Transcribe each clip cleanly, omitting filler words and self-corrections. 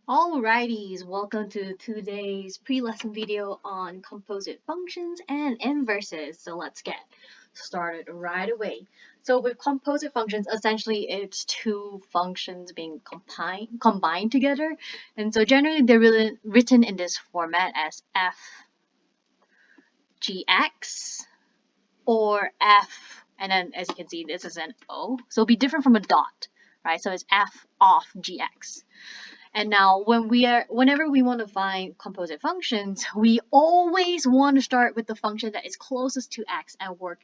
Alrighties, welcome to today's pre-lesson video on composite functions and inverses. So let's get started right away. So with composite functions, essentially it's two functions being combined together. And so generally they're written in this format as f gx or f, and then as you can see, this is an O. So it'll be different from a dot, right? So it's f of gx. And now whenever we want to find composite functions, we always want to start with the function that is closest to x and work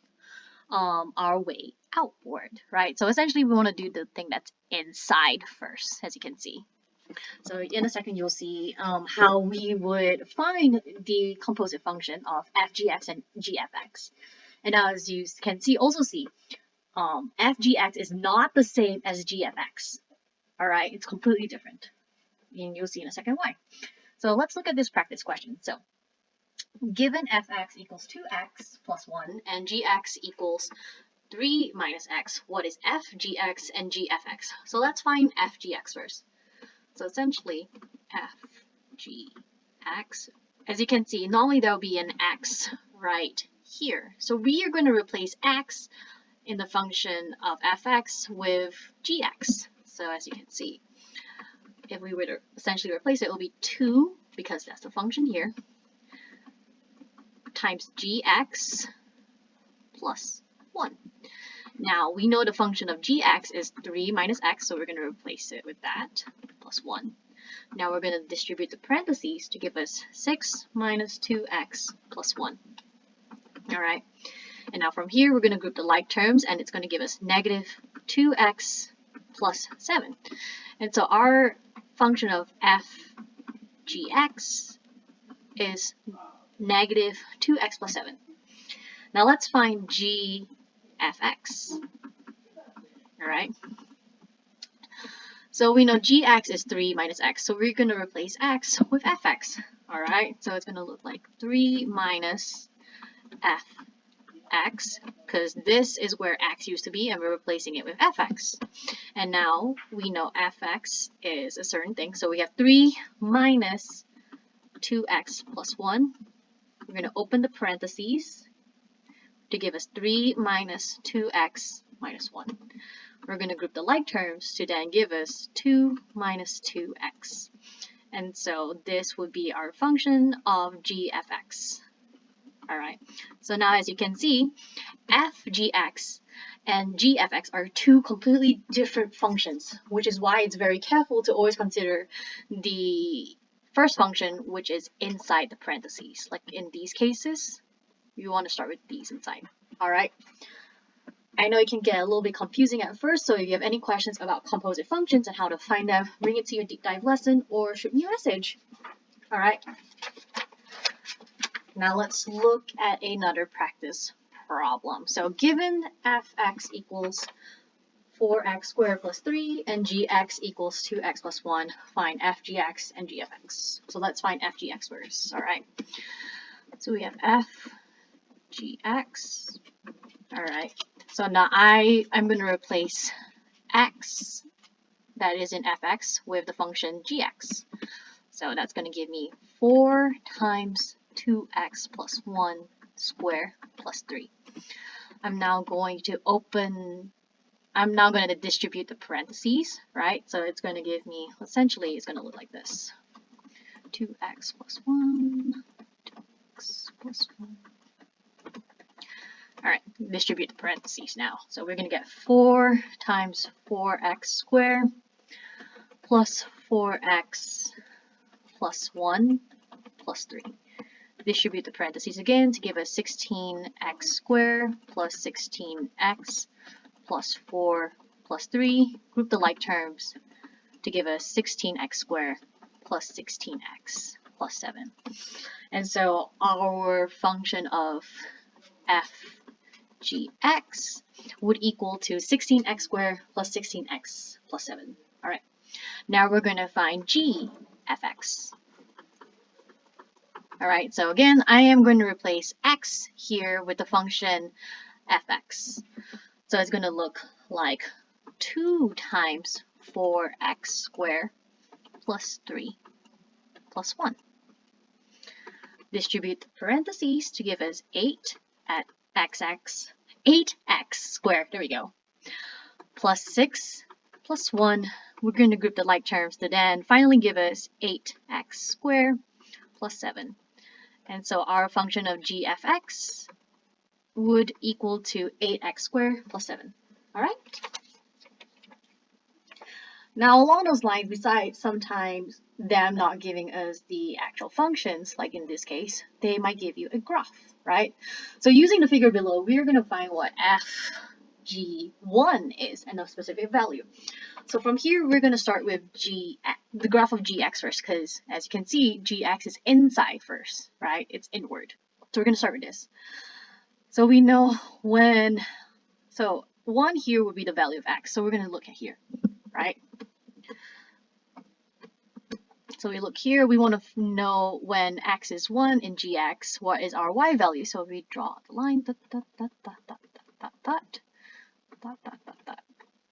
our way outward, right? So essentially we want to do the thing that's inside first, as you can see. So in a second you'll see how we would find the composite function of f(gx) and g(f)(x). And now as you can also see, f(gx) is not the same as g(f)(x). All right, it's completely different. And you'll see in a second why. So let's look at this practice question. So given fx equals 2x plus 1 and gx equals 3 minus x, what is f gx and gfx? So let's find f gx first. So essentially f gx, as you can see, normally there will be an x right here. So we are going to replace x in the function of fx with gx. So as you can see, if we were to essentially replace it, it will be 2, because that's the function here, times gx plus 1. Now, we know the function of gx is 3 minus x, so we're going to replace it with that, plus 1. Now we're going to distribute the parentheses to give us 6 minus 2x plus 1. All right. And now from here, we're going to group the like terms, and it's going to give us negative 2x plus 7. And so our function of f gx is negative 2x plus 7. Now let's find g fx. All right. So we know gx is 3 minus x, so we're going to replace x with fx. All right. So it's going to look like 3 minus fx, because this is where x used to be, and we're replacing it with fx. And now we know fx is a certain thing, so we have 3 minus 2x plus 1. We're going to open the parentheses to give us 3 minus 2x minus 1. We're going to group the like terms to then give us 2 minus 2x. And so this would be our function of gfx. All right, so now as you can see, f gx and gfx are two completely different functions, which is why it's very careful to always consider the first function, which is inside the parentheses. Like in these cases, you want to start with these inside. All right, I know it can get a little bit confusing at first, so if you have any questions about composite functions and how to find them, bring it to your deep dive lesson or shoot me a message. All right. Now let's look at another practice problem. So given fx equals 4x squared plus 3 and gx equals 2x plus 1, find f gx and gfx. So let's find f gx first. All right. So we have f gx. All right. So now I'm going to replace x that is in fx with the function gx. So that's going to give me 4 times 2x plus 1 squared plus 3. I'm now going to distribute the parentheses, right? So it's going to give me, essentially, it's going to look like this. 2x plus 1, 2x plus 1. All right, distribute the parentheses now. So we're going to get 4 times 4x squared plus 4x plus 1 plus 3. Distribute the parentheses again to give us 16x squared plus 16x plus 4 plus 3. Group the like terms to give us 16x squared plus 16x plus 7. And so our function of f gx would equal to 16x squared plus 16x plus 7. All right. Now we're going to find g fx. All right, so again, I am going to replace x here with the function fx. So it's going to look like 2 times 4x squared plus 3 plus 1. Distribute the parentheses to give us 8 at x 8x squared, there we go, plus 6 plus 1. We're going to group the like terms to then finally give us 8x squared plus 7. And so our function of g of x would equal to 8x squared plus 7. All right? Now, along those lines, besides sometimes them not giving us the actual functions, like in this case, they might give you a graph, right? So using the figure below, we're going to find what fg1 is and a specific value. So from here, we're going to start with the graph of gx first, because as you can see, gx is inside first, right? It's inward. So we're going to start with this. So we know so 1 here would be the value of x. So we're going to look at here, right? So we look here, we want to know when x is 1 in gx, what is our y value? So we draw the line,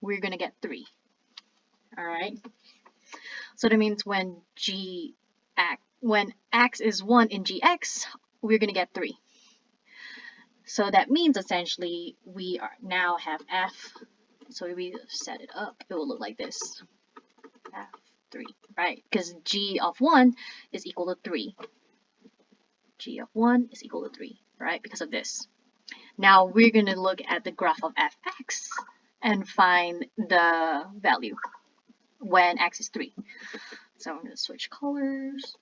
we're going to get 3. All right. So that means when x is 1 in gx, we're going to get 3. So that means essentially we now have f. So if we set it up, it will look like this. F3, right? Because g of 1 is equal to 3. G of 1 is equal to 3, right? Because of this. Now we're going to look at the graph of fx and find the value when x is 3. So I'm going to switch colors.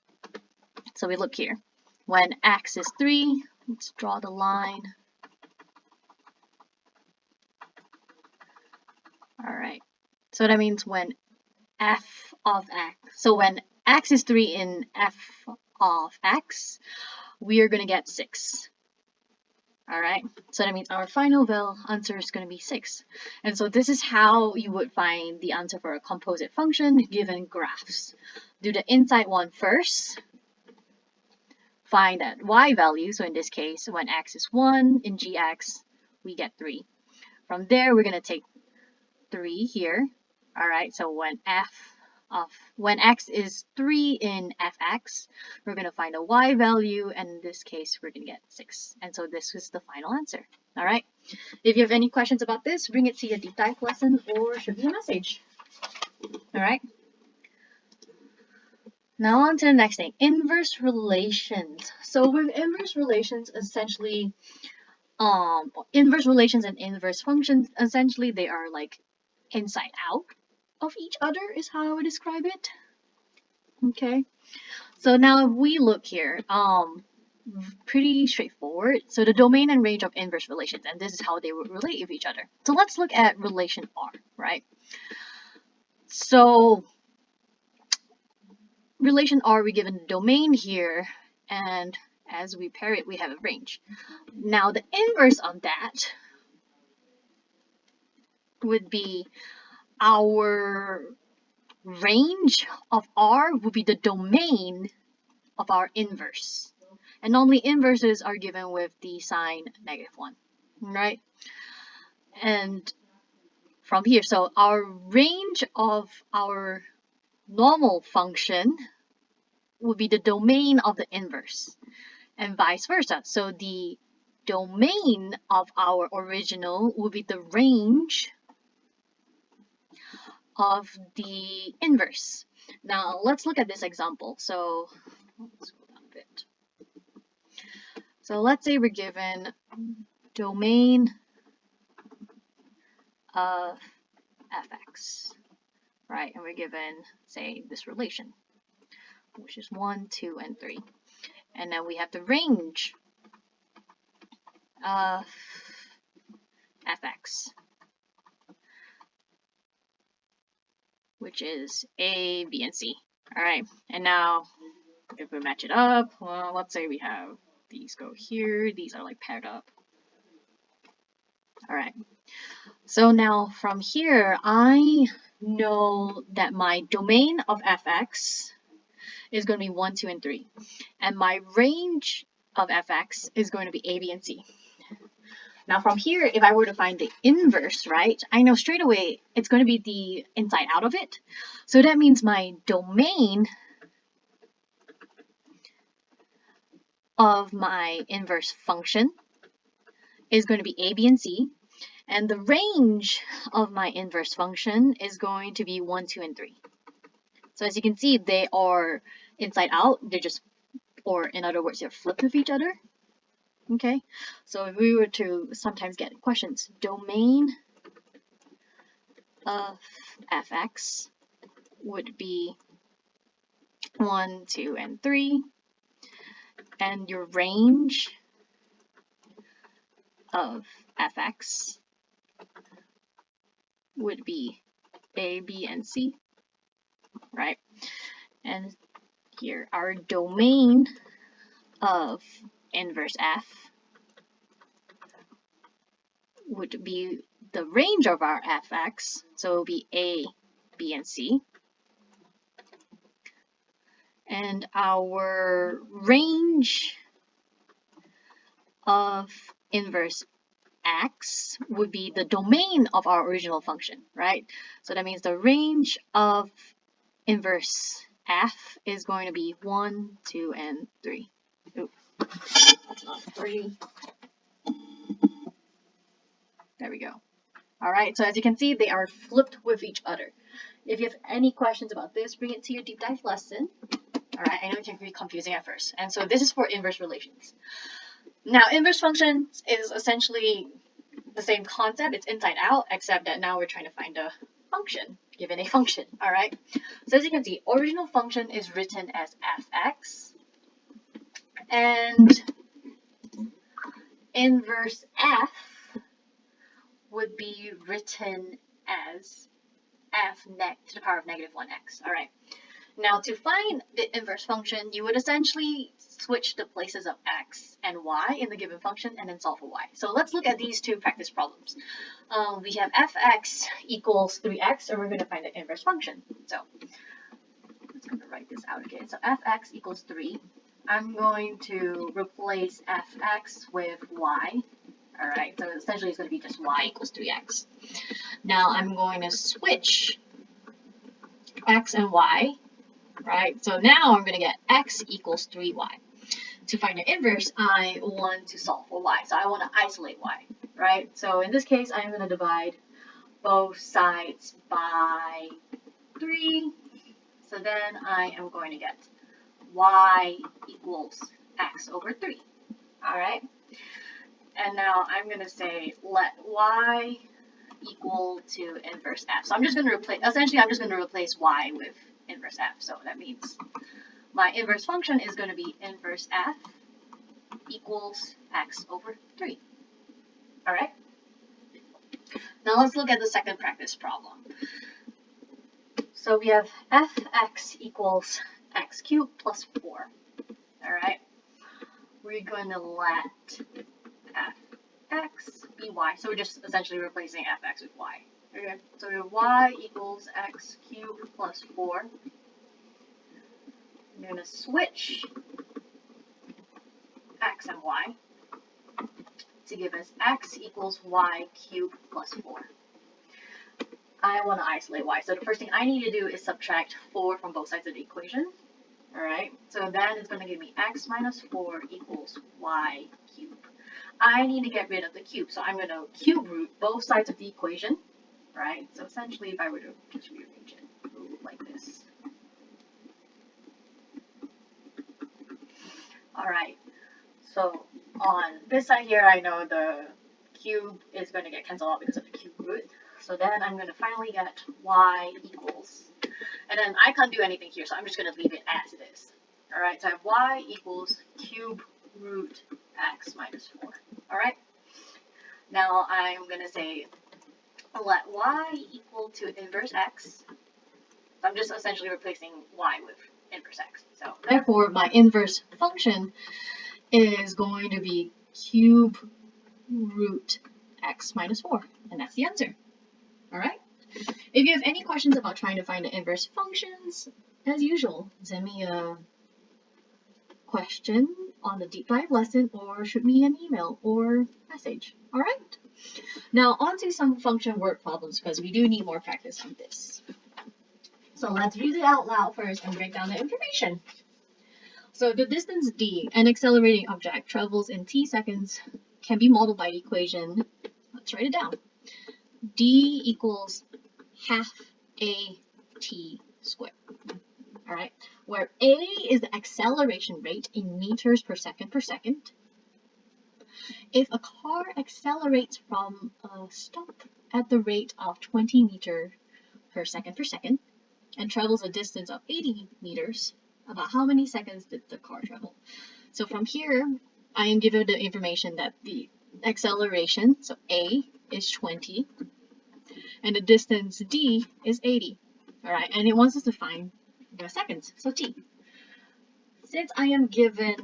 So we look here. When x is 3, let's draw the line. All right. So that means when f of x, so when x is 3 in f of x, we are going to get 6. All right. So that means our final answer is going to be 6. And so this is how you would find the answer for a composite function given graphs. Do the inside one first. Find that y value. So in this case, when x is 1 in gx, we get 3. From there, we're going to take 3 here. All right. So when x is 3 in fx, we're going to find a y value, and in this case, we're going to get 6. And so this is the final answer. All right. If you have any questions about this, bring it to your deep dive lesson or shoot me a message. All right. Now on to the next thing, inverse relations. So with inverse relations, essentially, inverse relations and inverse functions, essentially they are like inside out of each other is how I would describe it. Okay. So now if we look here, pretty straightforward. So the domain and range of inverse relations, and this is how they would relate with each other. So let's look at relation R, right? So relation R, we're given the domain here, and as we pair it, we have a range. Now the inverse of that would be our range of R would be the domain of our inverse. And normally inverses are given with the sign -1, right? And from here, so our range of our normal function would be the domain of the inverse, and vice versa. So the domain of our original would be the range of the inverse. Now let's look at this example. So let's go down a bit. So let's say we're given domain of fx, right? And we're given, say, this relation, which is 1, 2, and 3. And then we have the range of fx, which is a, b, and c. All right. And now if we match it up, well, let's say we have these go here. These are like paired up. All right. So now from here, I know that my domain of fx is going to be 1, 2, and 3. And my range of fx is going to be a, b, and c. Now from here, if I were to find the inverse, right, I know straight away it's going to be the inside out of it. So that means my domain of my inverse function is going to be a, b, and c. And the range of my inverse function is going to be 1, 2, and 3. So as you can see, they are inside out. They're just, or in other words, they're flipped with each other. Okay, so if we were to sometimes get questions, domain of fx would be 1, 2, and 3, and your range of fx would be a, b, and c, right? And here, our domain of inverse f would be the range of our fx, so it will be a, b, and c. And our range of inverse x would be the domain of our original function, right? So that means the range of inverse f is going to be 1, 2, and 3. Ooh, that's not 3. There we go. All right, so as you can see, they are flipped with each other. If you have any questions about this, bring it to your deep dive lesson. All right, I know it can be confusing at first. And so this is for inverse relations. Now, inverse functions is essentially the same concept. It's inside out, except that now we're trying to find a function, given a function. All right, so as you can see, original function is written as fx, and inverse f would be written as f to the power of negative 1x. All right. Now, to find the inverse function, you would essentially switch the places of x and y in the given function and then solve for y. So let's look at these two practice problems. We have fx equals 3x, and we're going to find the inverse function. So I'm going to write this out again. So fx equals 3. I'm going to replace fx with y. All right, so essentially it's going to be just y equals 3x. Now I'm going to switch x and y. Right, so now I'm going to get x equals 3y. To find the inverse, I want to solve for y. So I want to isolate y, right? So in this case, I'm going to divide both sides by 3. So then I am going to get y equals x over 3. All right. And now I'm going to say let y equal to inverse f. So I'm just going to replace, essentially I'm just going to replace y with inverse f. So that means my inverse function is going to be inverse f equals x over 3. All right. Now let's look at the second practice problem. So we have fx equals x cubed plus 4. All right. We're going to let fx be y. So we're just essentially replacing fx with y. Okay. So we have y equals x cubed plus 4. I'm going to switch x and y to give us x equals y cubed plus 4. I want to isolate y. So the first thing I need to do is subtract 4 from both sides of the equation. All right. So then it's going to give me x minus 4 equals y cubed. I need to get rid of the cube. So I'm going to cube root both sides of the equation. Right. So essentially, if I were to just rearrange it like this. All right. So on this side here, I know the cube is going to get cancelled out because of the cube root. So then I'm going to finally get y equals, and then I can't do anything here, so I'm just going to leave it as it is. All right, so I have y equals cube root x minus 4. All right. Now I'm going to say let y equal to inverse x. So I'm just essentially replacing y with inverse x. So therefore, my inverse function is going to be cube root x minus 4, and that's the answer. All right. If you have any questions about trying to find the inverse functions, as usual, send me a question on the deep dive lesson or shoot me an email or message. All right. Now on to some function word problems because we do need more practice on this. So let's read it out loud first and break down the information. So the distance d, an accelerating object, travels in t seconds can be modeled by the equation. Let's write it down. D equals half a t squared. All right, where a is the acceleration rate in meters per second. If a car accelerates from a stop at the rate of 20 meters per second and travels a distance of 80 meters, about how many seconds did the car travel? So from here, I am given the information that the acceleration, so a, is 20, and the distance d is 80. All right, and it wants us to find the seconds, so t. Since I am given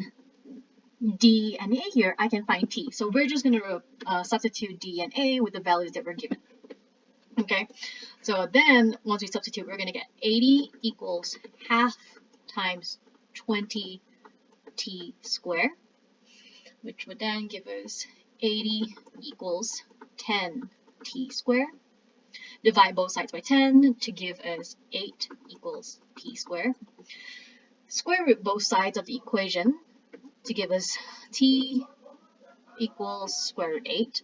d and a here, I can find t. So we're just going to substitute d and a with the values that were given. Okay, so then once we substitute, we're going to get 80 equals half times 20 t squared, which would then give us 80 equals 10 t squared. Divide both sides by 10 to give us 8 equals t squared. Square root both sides of the equation to give us t equals square root 8.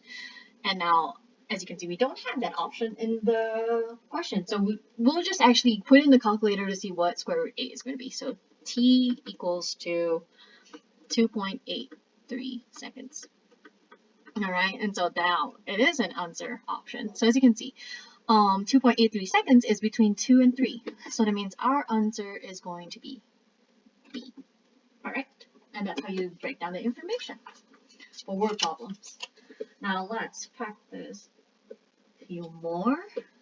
And now, as you can see, we don't have that option in the question. So we'll just actually put in the calculator to see what square root 8 is going to be. So t equals to 2.83 seconds. All right, and so now it is an answer option. So as you can see, 2.83 seconds is between 2 and 3. So that means our answer is going to be B. All right, and that's how you break down the information for word problems. Now let's practice a few more.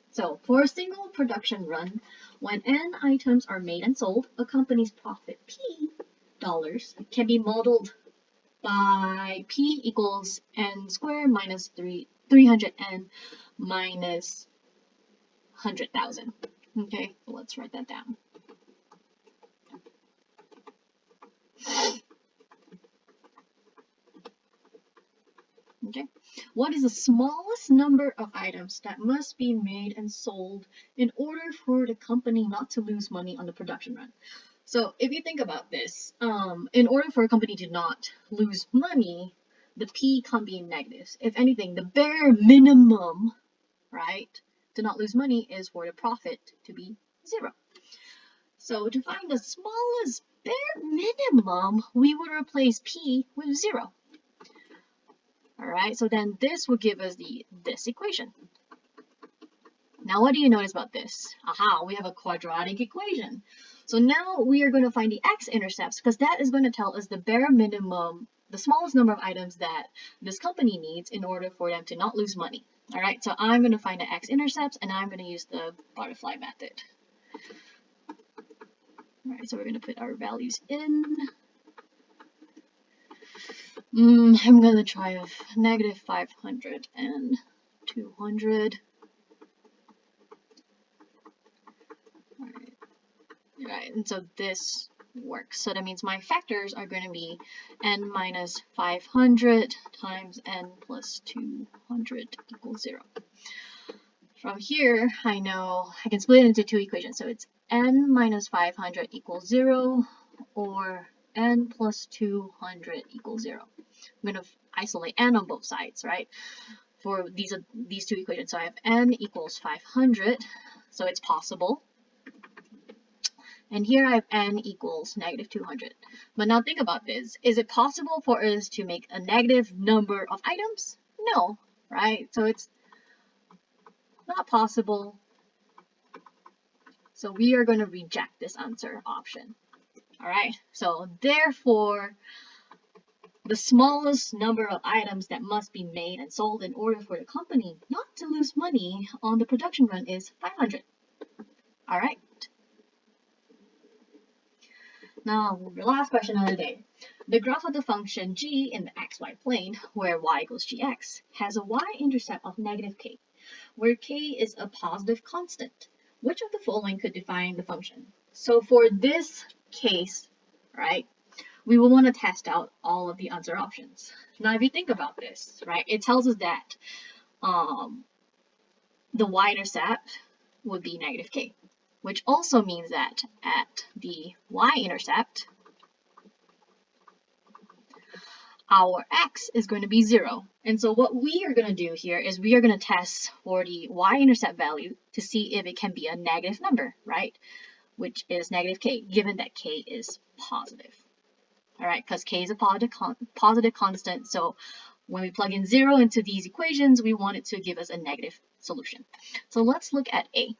So for a single production run, when n items are made and sold, a company's profit P dollars can be modeled by P equals n squared minus 300n minus 100,000. Okay, so let's write that down. Okay, what is the smallest number of items that must be made and sold in order for the company not to lose money on the production run? So if you think about this, in order for a company to not lose money, the P can't be negative. If anything, the bare minimum, right, to not lose money is for the profit to be 0. So to find the smallest bare minimum, we would replace P with 0. All right, so then this will give us this equation. Now what do you notice about this? Aha, we have a quadratic equation. So now we are going to find the x-intercepts because that is going to tell us the bare minimum, the smallest number of items that this company needs in order for them to not lose money. All right, so I'm going to find the x-intercepts and I'm going to use the butterfly method. All right, so we're going to put our values in. I'm going to try of negative 500 and 200. Right, and so this works. So that means my factors are going to be n minus 500 times n plus 200 equals 0. From here, I know I can split it into two equations. So it's n minus 500 equals 0 or n plus 200 equals 0. I'm going to isolate n on both sides, right? For these two equations. So I have n equals 500, so it's possible. And here I have n equals negative 200. But now think about this. Is it possible for us to make a negative number of items? No, right? So it's not possible. So we are going to reject this answer option. All right, so therefore, the smallest number of items that must be made and sold in order for the company not to lose money on the production run is 500. All right. Now, the last question of the day. The graph of the function g in the xy plane, where y equals gx, has a y-intercept of negative k, where k is a positive constant. Which of the following could define the function? So for this case, right, we will want to test out all of the answer options. Now, if you think about this, right, it tells us that the y-intercept would be negative k, which also means that at the y-intercept, our x is going to be 0. And so what we are going to do here is we are going to test for the y-intercept value to see if it can be a negative number, right? Which is negative k, given that k is positive. All right, because k is a positive constant, so when we plug in 0 into these equations, we want it to give us a negative solution. So let's look at A.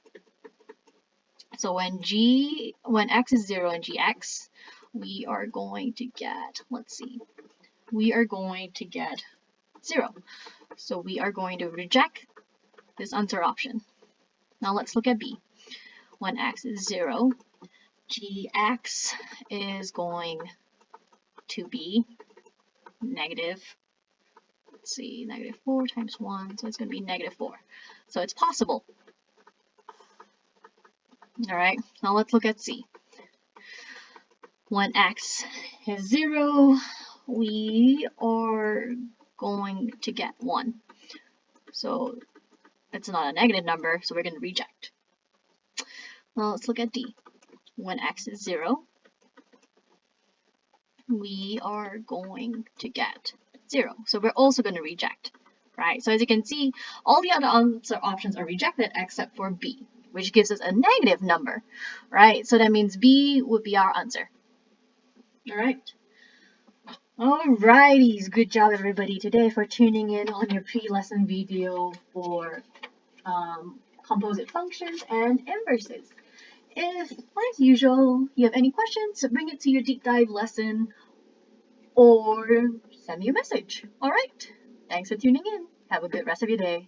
So when x is 0 in gx, we are going to get, let's see, we are going to get 0. So we are going to reject this answer option. Now let's look at B. When x is 0, gx is going to be negative, let's see, negative 4 times 1, so it's going to be negative 4. So it's possible. All right, now let's look at C. When x is 0, we are going to get 1. So it's not a negative number, so we're going to reject. Now let's look at D. When x is 0, we are going to get 0. So we're also going to reject, right? So as you can see, all the other answer options are rejected except for B, which gives us a negative number, right? So that means B would be our answer. All right. Alrighties, good job everybody today for tuning in on your pre-lesson video for composite functions and inverses. If, as usual, you have any questions, bring it to your deep dive lesson or send me a message. Alright, thanks for tuning in. Have a good rest of your day.